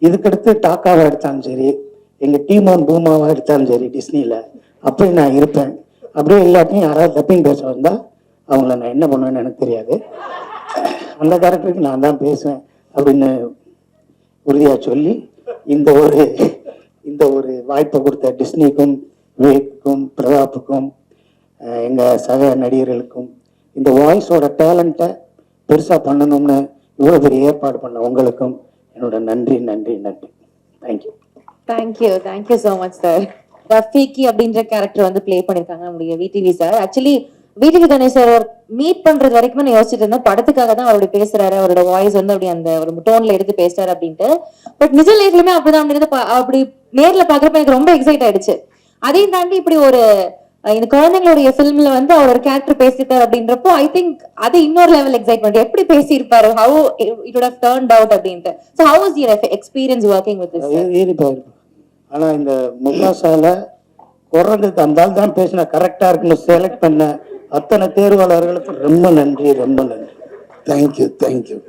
இதுக்கடுத்து டாக்காவை எடுத்தாலும் சரி, எங்கள் டீமோன் பூமாவை எடுத்தாலும் சரி டிஸ்னியில், அப்படி நான் இருப்பேன். அப்படியே இல்லாட்டியும் யாராவது டப்பிங் பேச வந்தால் அவங்கள நான் என்ன பண்ணுவேன்னு எனக்கு தெரியாது. அந்த கேரக்டருக்கு நான் தான் பேசுவேன் அப்படின்னு உறுதியாக சொல்லி இந்த ஒரு வாய்ப்பை கொடுத்த டிஸ்னிக்கும், விவேக்குக்கும், பிரதாப்புக்கும், எங்கள் சக நடிகர்களுக்கும், இந்த வாய்ஸோட டேலண்ட்டை பெருசாக பண்ணணும்னு இவ்வளோ பெரிய ஏற்பாடு பண்ண உங்களுக்கும் என்னோட நன்றி நன்றி நன்றி. Thank you. Thank you so much sir. Rafiki அப்படின்ற கேரக்டர் வந்து பிளே பண்ணிருக்காங்க நம்முடைய VTV sir. Actually VTV Ganesh sir meet பண்றது வரைக்கும் நான் யோசிச்சுட்டு இருந்தேன், படத்துக்காக தான் அவருடைய பேசுறாரு, அவரோட வாய்ஸ் வந்து அப்படி அந்த ஒரு டோன்ல எடுத்து பேசுறாரு அப்படின்ட்டு. பட் நிஜ லைஃப்லயுமே அப்படிதான் அப்படின்றது அப்படி நேர்ல பாக்குறப்ப எனக்கு ரொம்ப எக்ஸைட் ஆயிடுச்சு. அதையும் தாண்டி இப்படி ஒரு இந்த குழந்தைங்களுடைய ஃபிலிம்ல வந்து அவர் ஒரு கேரக்டர் பேசிட்டார் அப்படின்றப்போ ஐ திங்க் அது இன்னொரு லெவல் எக்ஸைட்மெண்ட். எப்படி பேசியிருப்பாரு, how it would have turned out அப்படின்ட்டு. So how was your experience working with this? ஆனா இந்த முகாசால குறைஞ்சது அந்த ஆள் தான் பேசினா கரெக்டா இருக்குன்னு செலக்ட் பண்ண அத்தனை தேர்வாளர்களுக்கு ரொம்ப நன்றி, ரொம்ப நன்றி. தேங்க்யூ.